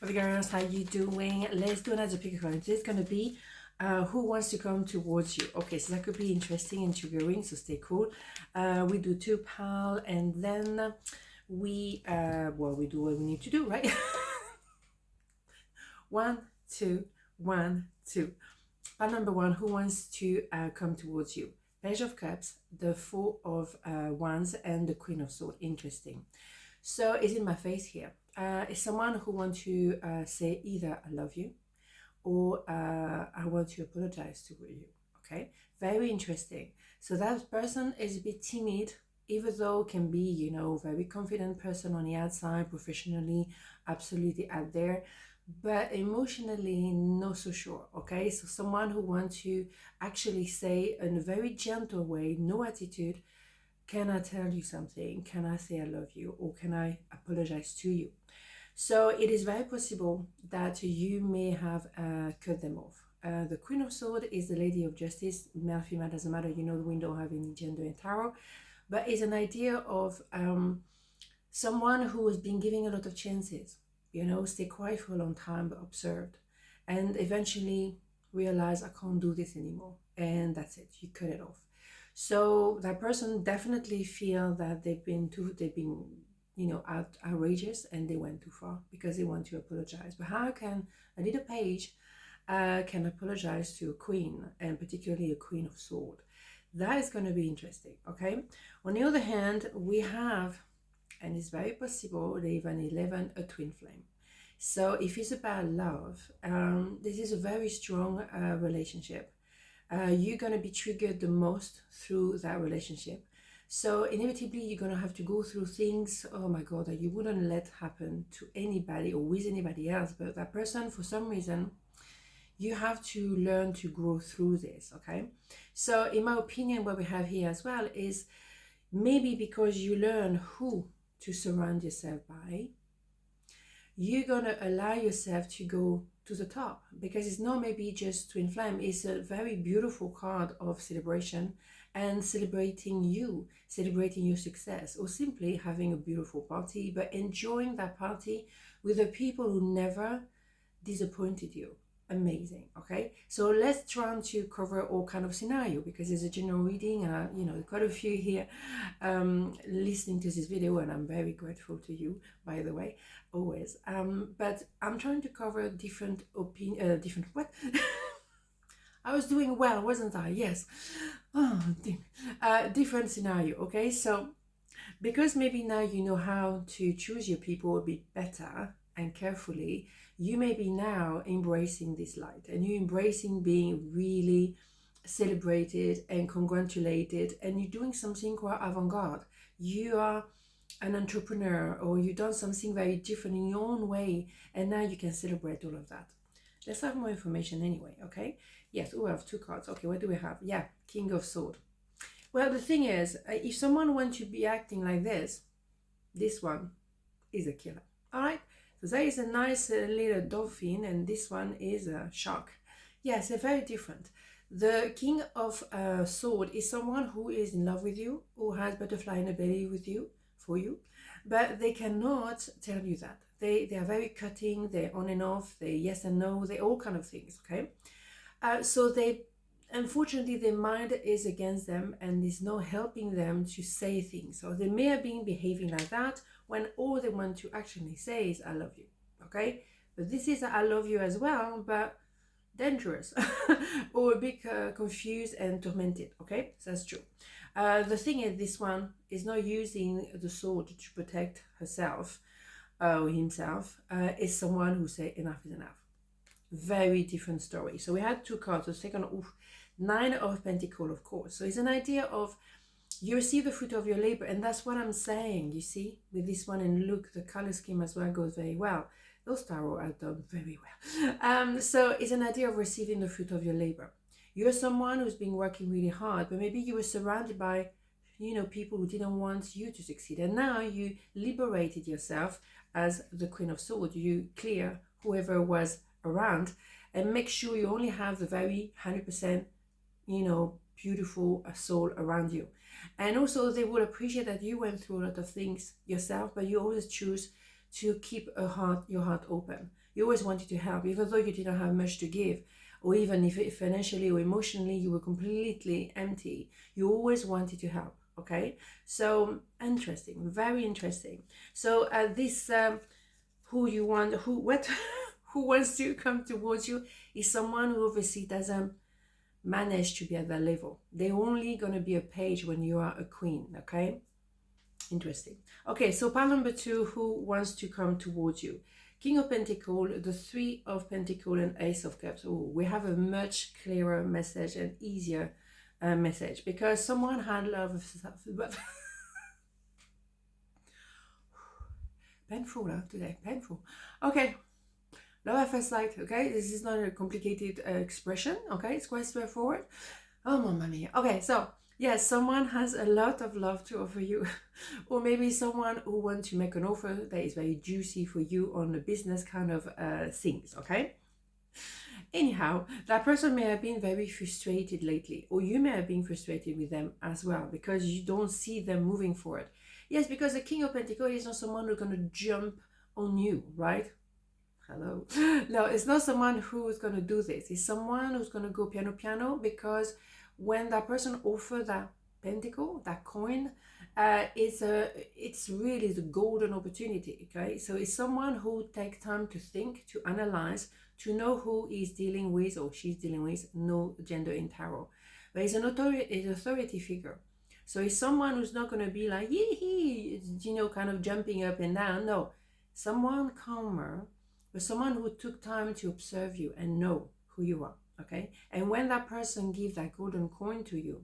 Hey girls, how you doing? Let's do another pick a card. This is gonna be who wants to come towards you. Okay, so that could be interesting and triggering, so stay cool. We do two pal, and then we we do what we need to do, right? One, two, 1, 2. Pal number one, who wants to come towards you? Page of Cups, the Four of Wands, and the Queen of Swords. Interesting. So it's in my face here. It's someone who wants to say either I love you or I want to apologize to you. Okay, very interesting. So that person is a bit timid, even though can be, you know, very confident person on the outside, professionally, absolutely out there, but emotionally not so sure. Okay, so someone who wants to actually say in a very gentle way, no attitude, can I tell you something? Can I say I love you? Or can I apologize to you? So it is very possible that you may have cut them off. The Queen of Swords is the Lady of Justice, male, female, doesn't matter. You know, we don't have any gender in tarot, but it's an idea of someone who has been giving a lot of chances, you know, stay quiet for a long time, but observed, and eventually realize I can't do this anymore. And that's it, you cut it off. So that person definitely feel that they've been, you know, outrageous, and they went too far because they want to apologize. But how can a little page can apologize to a queen, and particularly a Queen of Swords? That is going to be interesting. Okay. On the other hand, we have, and it's very possible, they have an 11, a twin flame. So if it's about love, this is a very strong relationship. You're going to be triggered the most through that relationship. So inevitably, you're going to have to go through things, oh my God, that you wouldn't let happen to anybody or with anybody else. But that person, for some reason, you have to learn to grow through this, okay? So in my opinion, what we have here as well is maybe because you learn who to surround yourself by, you're going to allow yourself to go to the top, because it's not maybe just twin flame. It's a very beautiful card of celebration and celebrating you, celebrating your success, or simply having a beautiful party, but enjoying that party with the people who never disappointed you. Amazing. Okay, so let's try to cover all kind of scenario, because it's a general reading, and you know, quite a few here listening to this video, and I'm very grateful to you, by the way, always. But I'm trying to cover different different what I was doing well, wasn't I? Yes. Oh, different scenario. Okay, so because maybe now you know how to choose your people a bit better and carefully, you may be now embracing this light, and you're embracing being really celebrated and congratulated, and you're doing something quite avant-garde. You are an entrepreneur, or you've done something very different in your own way, and now you can celebrate all of that. Let's have more information anyway. Okay, yes, we have two cards. Okay, what do we have? Yeah, King of Swords. Well, the thing is, if someone wants to be acting like this one is a killer. All right, so there is a nice little dolphin, and this one is a shark. Yes, they're very different. The King of Sword is someone who is in love with you, who has butterfly in the belly with you, for you, but they cannot tell you that. They are very cutting, they're on and off, they yes and no, they all kind of things, okay? So they, unfortunately, their mind is against them and is not helping them to say things. So they may have been behaving like that when all they want to actually say is I love you, okay? But this is I love you as well, but dangerous or a bit confused and tormented, okay? So that's true. The thing is, this one is not using the sword to protect herself or himself. Is someone who say enough is enough. Very different story. So we had two cards. The second, Nine of Pentacles, of course. So it's an idea of you receive the fruit of your labor, and that's what I'm saying, you see, with this one. And look, the color scheme as well goes very well. Those tarot are done very well. So it's an idea of receiving the fruit of your labor. You're someone who's been working really hard, but maybe you were surrounded by, you know, people who didn't want you to succeed. And now you liberated yourself as the Queen of Swords. You clear whoever was around and make sure you only have the very 100%, you know, beautiful soul around you. And also they will appreciate that you went through a lot of things yourself, but you always choose to keep your heart open. You always wanted to help, even though you didn't have much to give, or even if financially or emotionally you were completely empty. You always wanted to help. Okay, so interesting, very interesting. So this who you want, who what, who wants to come towards you is someone who obviously doesn't manage to be at that level. They're only gonna be a page when you are a queen. Okay, interesting. Okay, so part number 2, who wants to come towards you? King of Pentacles, the 3 of Pentacles, and Ace of Cups. Oh, we have a much clearer message and easier message, because someone had love painful today, painful. Okay, love at first sight. Okay, this is not a complicated expression. Okay, it's quite straightforward. Oh, mamma mia. Okay, so yes, someone has a lot of love to offer you, or maybe someone who wants to make an offer that is very juicy for you on the business kind of things. Okay. Anyhow, that person may have been very frustrated lately, or you may have been frustrated with them as well, because you don't see them moving forward. Yes, because the King of Pentacles is not someone who's going to jump on you, right? Hello. No, it's not someone who's going to do this. It's someone who's going to go piano, because when that person offers that pentacle, that coin, it's really the golden opportunity. Okay, so it's someone who takes time to think, to analyze, to know who he's dealing with or she's dealing with. No gender in tarot, but it's an authority figure. So it's someone who's not going to be like yee, kind of jumping up and down. No, someone calmer, but someone who took time to observe you and know who you are. Okay, and when that person gives that golden coin to you,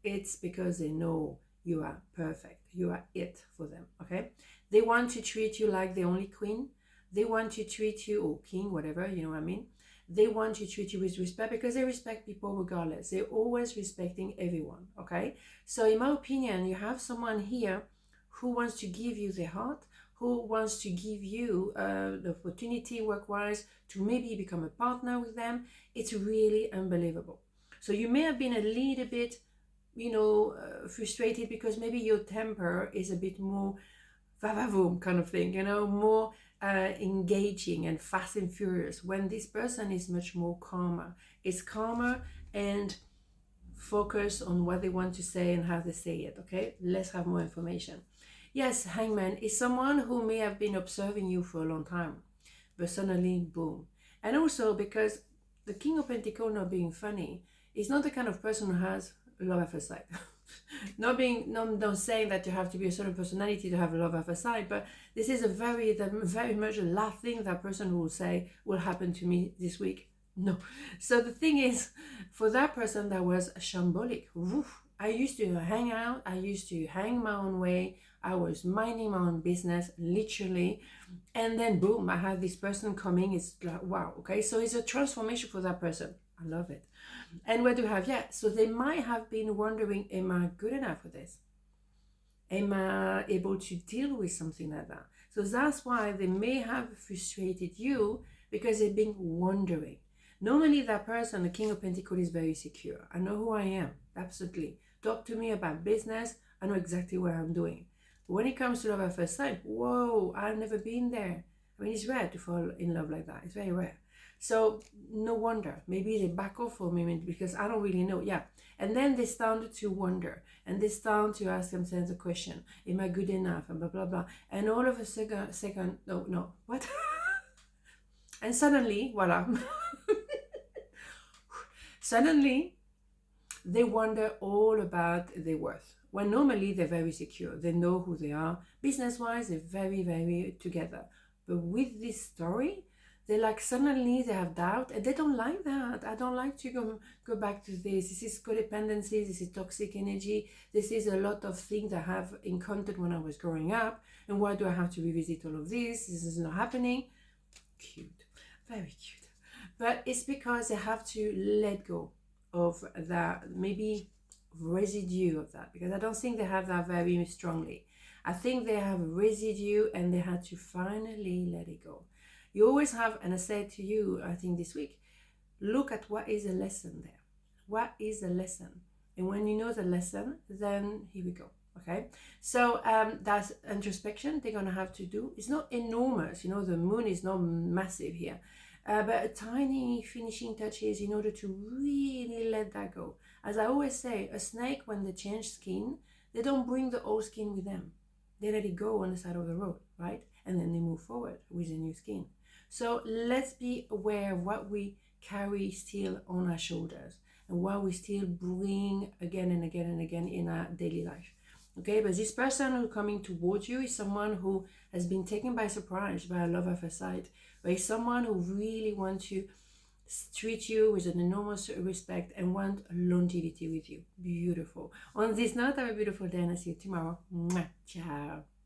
it's because they know you are perfect. You are it for them. Okay, they want to treat you like the only queen. They want to treat you, or king, whatever, you know what I mean. They want to treat you with respect, because they respect people regardless. They're always respecting everyone. Okay, so in my opinion, you have someone here who wants to give you their heart, who wants to give you the opportunity work-wise to maybe become a partner with them. It's really unbelievable. So you may have been a little bit, frustrated, because maybe your temper is a bit more va-va-voom kind of thing, more engaging and fast and furious, when this person is much more calmer. It's calmer and focus on what they want to say and how they say it. Okay, let's have more information. Yes, Hangman is someone who may have been observing you for a long time, but suddenly, boom. And also because the King of Pentacles, not being funny, is not the kind of person who has love at first sight. Not saying that you have to be a certain personality to have love at first sight, but this is very much the last thing that person will say will happen to me this week. No. So the thing is, for that person, that was shambolic. Woof. I used to hang out. I used to hang my own way. I was minding my own business, literally. And then boom, I had this person coming. It's like, wow. Okay. So it's a transformation for that person. I love it. And what do we have? Yeah. So they might have been wondering, am I good enough for this? Am I able to deal with something like that? So that's why they may have frustrated you, because they've been wondering. Normally that person, the King of Pentacles, is very secure. I know who I am. Absolutely. Talk to me about business. I know exactly what I'm doing. But when it comes to love at first sight, whoa, I've never been there. I mean, it's rare to fall in love like that. It's very rare. So no wonder. Maybe they back off for a moment, because I don't really know. Yeah. And then they started to wonder. And they started to ask themselves the question, am I good enough? And blah, blah, blah. And all of a second, no, what? And suddenly, voila. Suddenly, they wonder all about their worth. When normally they're very secure. They know who they are. Business-wise, they're very, very together. But with this story, they like suddenly they have doubt, and they don't like that. I don't like to go back to this. This is codependency. This is toxic energy. This is a lot of things I have encountered when I was growing up. And why do I have to revisit all of this? This is not happening. Cute. Very cute. But it's because they have to let go of that, maybe residue of that, because I don't think they have that very strongly. I think they have residue, and they had to finally let it go. You always have, and I said to you, I think this week, look at what is the lesson there. What is the lesson? And when you know the lesson, then here we go. Okay, so that's introspection they're gonna have to do. It's not enormous, you know, the moon is not massive here, but a tiny finishing touches in order to really let that go. As I always say, a snake, when they change skin, they don't bring the old skin with them. They let it go on the side of the road, right? And then they move forward with a new skin. So let's be aware of what we carry still on our shoulders and what we still bring again and again and again in our daily life. Okay, but this person who coming towards you is someone who has been taken by surprise by a love at first sight, or is someone who really wants to treat you with an enormous respect and want longevity with you. Beautiful. On this note, have a beautiful day and I'll see you tomorrow. Mwah. Ciao.